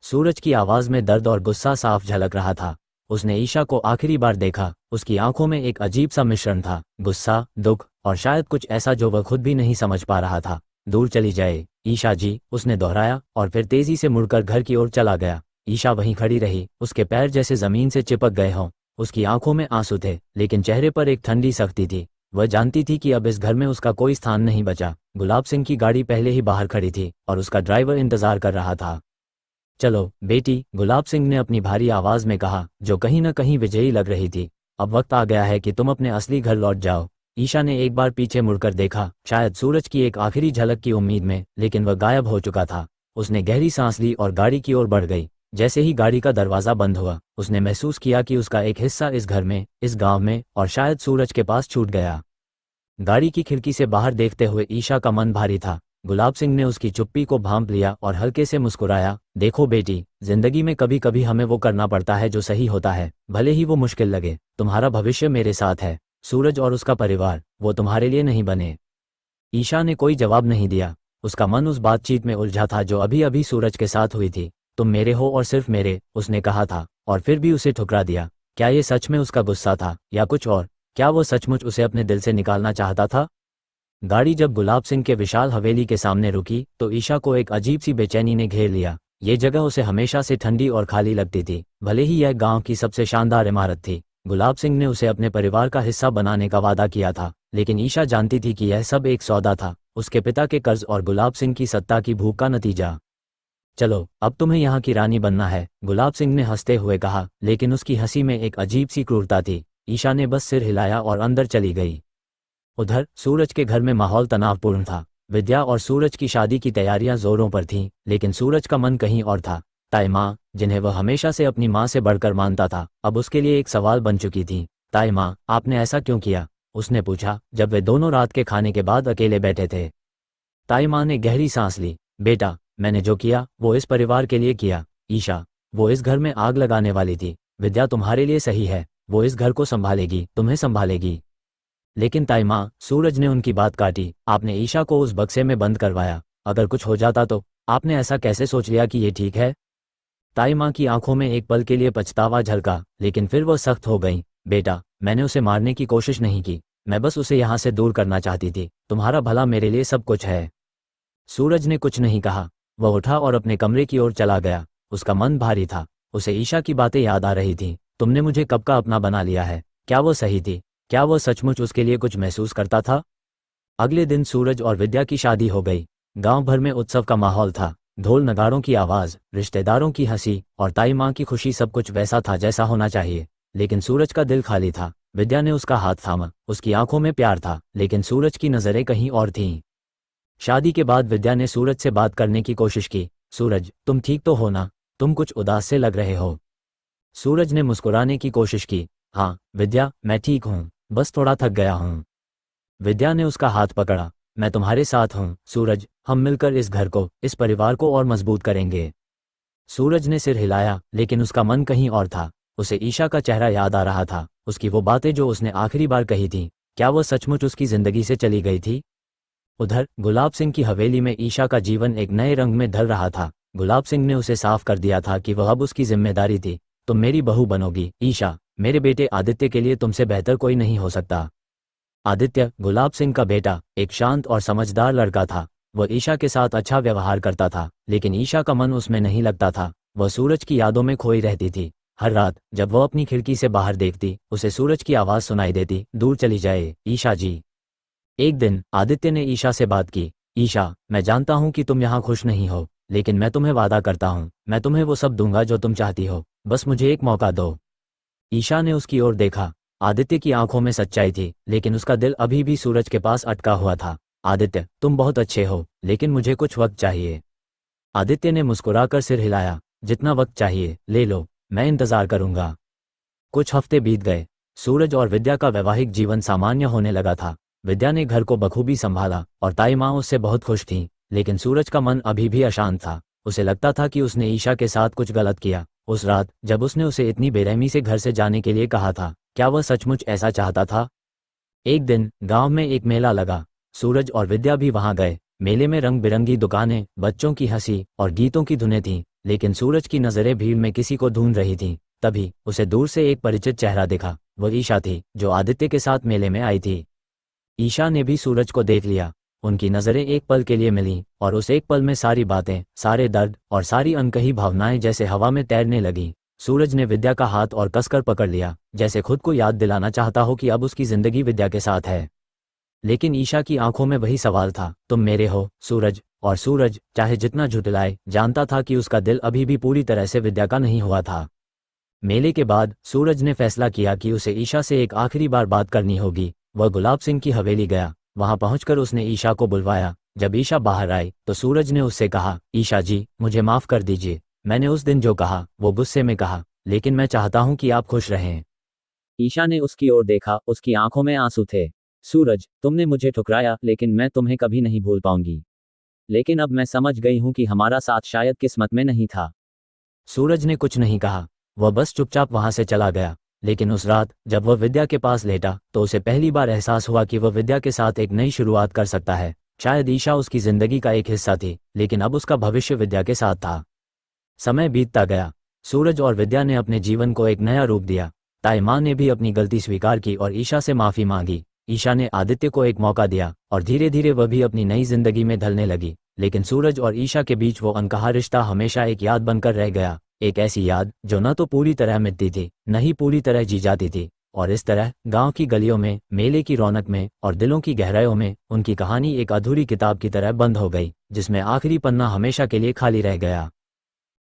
सूरज की आवाज़ में दर्द और गुस्सा साफ झलक रहा था। उसने ईशा को आखिरी बार देखा, उसकी आंखों में एक अजीब सा मिश्रण था, गुस्सा, दुख और शायद कुछ ऐसा जो वह खुद भी नहीं समझ पा रहा था। दूर चली जाए ईशा जी, उसने दोहराया और फिर तेजी से मुड़कर घर की ओर चला गया। ईशा वहीं खड़ी रही, उसके पैर जैसे जमीन से चिपक गए हों। उसकी आंखों में आंसू थे, लेकिन चेहरे पर एक ठंडी सख्ती थी। वह जानती थी कि अब इस घर में उसका कोई स्थान नहीं बचा। गुलाब सिंह की गाड़ी पहले ही बाहर खड़ी थी और उसका ड्राइवर इंतजार कर रहा था। चलो बेटी, गुलाब सिंह ने अपनी भारी आवाज में कहा, जो कहीं न कहीं विजयी लग रही थी। अब वक्त आ गया है कि तुम अपने असली घर लौट जाओ। ईशा ने एक बार पीछे मुड़कर देखा, शायद सूरज की एक आखिरी झलक की उम्मीद में, लेकिन वह गायब हो चुका था। उसने गहरी सांस ली और गाड़ी की ओर बढ़ गई। जैसे ही गाड़ी का दरवाजा बंद हुआ, उसने महसूस किया कि उसका एक हिस्सा इस घर में, इस गांव में और शायद सूरज के पास छूट गया। गाड़ी की खिड़की से बाहर देखते हुए ईशा का मन भारी था। गुलाब सिंह ने उसकी चुप्पी को भांप लिया और हल्के से मुस्कुराया। देखो बेटी, जिंदगी में कभी कभी हमें वो करना पड़ता है जो सही होता है, भले ही वो मुश्किल लगे। तुम्हारा भविष्य मेरे साथ है। सूरज और उसका परिवार, वो तुम्हारे लिए नहीं बने। ईशा ने कोई जवाब नहीं दिया। उसका मन उस बातचीत में उलझा था जो अभी अभी सूरज के साथ हुई थी। तुम मेरे हो और सिर्फ मेरे, उसने कहा था, और फिर भी उसे ठुकरा दिया। क्या ये सच में उसका गुस्सा था या कुछ और? क्या वो सचमुच उसे अपने दिल से निकालना चाहता था? गाड़ी जब गुलाब सिंह के विशाल हवेली के सामने रुकी तो ईशा को एक अजीब सी बेचैनी ने घेर लिया। ये जगह उसे हमेशा से ठंडी और खाली लगती थी, भले ही यह गांव की सबसे शानदार इमारत थी। गुलाब सिंह ने उसे अपने परिवार का हिस्सा बनाने का वादा किया था, लेकिन ईशा जानती थी कि यह सब एक सौदा था, उसके पिता के कर्ज और गुलाब सिंह की सत्ता की भूख का नतीजा। चलो, अब तुम्हें यहाँ की रानी बनना है, गुलाब सिंह ने हंसते हुए कहा, लेकिन उसकी हंसी में एक अजीब सी क्रूरता थी। ईशा ने बस सिर हिलाया और अंदर चली गई। उधर सूरज के घर में माहौल तनावपूर्ण था। विद्या और सूरज की शादी की तैयारियां जोरों पर थीं, लेकिन सूरज का मन कहीं और था। ताई माँ, जिन्हें वह हमेशा से अपनी माँ से बढ़कर मानता था, अब उसके लिए एक सवाल बन चुकी थी। ताई माँ, आपने ऐसा क्यों किया? उसने पूछा, जब वे दोनों रात के खाने के बाद अकेले बैठे थे। ताई माँ ने गहरी सांस ली। बेटा, मैंने जो किया वो इस परिवार के लिए किया। ईशा, वो इस घर में आग लगाने वाली थी। विद्या तुम्हारे लिए सही है, वो इस घर को संभालेगी, तुम्हें संभालेगी। लेकिन ताई माँ, सूरज ने उनकी बात काटी, आपने ईशा को उस बक्से में बंद करवाया। अगर कुछ हो जाता तो? आपने ऐसा कैसे सोच लिया कि ये ठीक है? ताई माँ की आंखों में एक पल के लिए पछतावा झलका, लेकिन फिर वह सख्त हो गई। बेटा, मैंने उसे मारने की कोशिश नहीं की, मैं बस उसे यहाँ से दूर करना चाहती थी। तुम्हारा भला मेरे लिए सब कुछ है। सूरज ने कुछ नहीं कहा। वह उठा और अपने कमरे की ओर चला गया। उसका मन भारी था। उसे ईशा की बातें याद आ रही थीं। तुमने मुझे कब का अपना बना लिया है? क्या वो सही थी? क्या वो सचमुच उसके लिए कुछ महसूस करता था? अगले दिन सूरज और विद्या की शादी हो गई। गांव भर में उत्सव का माहौल था। ढोल नगाड़ों की आवाज़, रिश्तेदारों की हंसी और ताई माँ की खुशी, सब कुछ वैसा था जैसा होना चाहिए। लेकिन सूरज का दिल खाली था। विद्या ने उसका हाथ थामा, उसकी आंखों में प्यार था, लेकिन सूरज की नज़रें कहीं और थीं। शादी के बाद विद्या ने सूरज से बात करने की कोशिश की। सूरज, तुम ठीक तो हो ना? तुम कुछ उदास से लग रहे हो। सूरज ने मुस्कुराने की कोशिश की। हाँ विद्या, मैं ठीक हूँ, बस थोड़ा थक गया हूँ। विद्या ने उसका हाथ पकड़ा। मैं तुम्हारे साथ हूँ सूरज, हम मिलकर इस घर को, इस परिवार को और मजबूत करेंगे। सूरज ने सिर हिलाया, लेकिन उसका मन कहीं और था। उसे ईशा का चेहरा याद आ रहा था, उसकी वो बातें जो उसने आखिरी बार कही थी। क्या वो सचमुच उसकी जिंदगी से चली गई थी? उधर गुलाब सिंह की हवेली में ईशा का जीवन एक नए रंग में ढल रहा था। गुलाब सिंह ने उसे साफ कर दिया था कि वह अब उसकी जिम्मेदारी थी। तुम मेरी बहू बनोगी ईशा, मेरे बेटे आदित्य के लिए तुमसे बेहतर कोई नहीं हो सकता। आदित्य, गुलाब सिंह का बेटा, एक शांत और समझदार लड़का था। वह ईशा के साथ अच्छा व्यवहार करता था, लेकिन ईशा का मन उसमें नहीं लगता था। वह सूरज की यादों में खोई रहती थी। हर रात जब वह अपनी खिड़की से बाहर देखती, उसे सूरज की आवाज़ सुनाई देती, दूर चली जाए ईशा जी। एक दिन आदित्य ने ईशा से बात की। ईशा, मैं जानता हूँ कि तुम यहाँ खुश नहीं हो, लेकिन मैं तुम्हें वादा करता हूँ, मैं तुम्हें वो सब दूंगा जो तुम चाहती हो, बस मुझे एक मौका दो। ईशा ने उसकी ओर देखा। आदित्य की आंखों में सच्चाई थी, लेकिन उसका दिल अभी भी सूरज के पास अटका हुआ था। आदित्य, तुम बहुत अच्छे हो, लेकिन मुझे कुछ वक्त चाहिए। आदित्य ने मुस्कुराकर सिर हिलाया। जितना वक्त चाहिए ले लो, मैं इंतजार करूंगा। कुछ हफ्ते बीत गए। सूरज और विद्या का वैवाहिक जीवन सामान्य होने लगा था। विद्या ने घर को बखूबी संभाला और ताई माँ उससे बहुत खुश थीं, लेकिन सूरज का मन अभी भी अशांत था। उसे लगता था कि उसने ईशा के साथ कुछ गलत किया। उस रात जब उसने उसे इतनी बेरहमी से घर से जाने के लिए कहा था, क्या वह सचमुच ऐसा चाहता था? एक दिन गांव में एक मेला लगा। सूरज और विद्या भी वहां गए। मेले में रंग बिरंगी दुकानें, बच्चों की हंसी और गीतों की धुनें थीं। लेकिन सूरज की नज़रें भीड़ में किसी को ढूंढ रही थीं। तभी उसे दूर से एक परिचित चेहरा दिखा। वह ईशा थी, जो आदित्य के साथ मेले में आई थी। ईशा ने भी सूरज को देख लिया। उनकी नज़रें एक पल के लिए मिलीं और उस एक पल में सारी बातें, सारे दर्द और सारी अनकही भावनाएं जैसे हवा में तैरने लगीं। सूरज ने विद्या का हाथ और कसकर पकड़ लिया, जैसे खुद को याद दिलाना चाहता हो कि अब उसकी जिंदगी विद्या के साथ है। लेकिन ईशा की आंखों में वही सवाल था, तुम मेरे हो सूरज? और सूरज चाहे जितना झुठलाए, जानता था कि उसका दिल अभी भी पूरी तरह से विद्या का नहीं हुआ था। मेले के बाद सूरज ने फैसला किया कि उसे ईशा से एक आखिरी बार बात करनी होगी। वह गुलाब सिंह की हवेली गया। वहां पहुंचकर उसने ईशा को बुलवाया। जब ईशा बाहर आई तो सूरज ने उससे कहा, ईशा जी, मुझे माफ कर दीजिए। मैंने उस दिन जो कहा वो गुस्से में कहा, लेकिन मैं चाहता हूं कि आप खुश रहें। ईशा ने उसकी ओर देखा, उसकी आंखों में आंसू थे। सूरज, तुमने मुझे ठुकराया, लेकिन मैं तुम्हें कभी नहीं भूल पाऊंगी। लेकिन अब मैं समझ गई हूं कि हमारा साथ शायद किस्मत में नहीं था। सूरज ने कुछ नहीं कहा। वह बस चुपचाप वहां से चला गया। लेकिन उस रात जब वह विद्या के पास लेटा तो उसे पहली बार एहसास हुआ कि वह विद्या के साथ एक नई शुरुआत कर सकता है। शायद ईशा उसकी जिंदगी का एक हिस्सा थी, लेकिन अब उसका भविष्य विद्या के साथ था। समय बीतता गया। सूरज और विद्या ने अपने जीवन को एक नया रूप दिया। ताई माँ ने भी अपनी गलती स्वीकार की और ईशा से माफी मांगी। ईशा ने आदित्य को एक मौका दिया और धीरे धीरे वह भी अपनी नई जिंदगी में ढलने लगी। लेकिन सूरज और ईशा के बीच वो अनकहा रिश्ता हमेशा एक याद बनकर रह गया। एक ऐसी याद जो न तो पूरी तरह मिटती थी, न ही पूरी तरह जी जाती थी। और इस तरह गांव की गलियों में, मेले की रौनक में और दिलों की गहराइयों में उनकी कहानी एक अधूरी किताब की तरह बंद हो गई, जिसमें आखिरी पन्ना हमेशा के लिए खाली रह गया।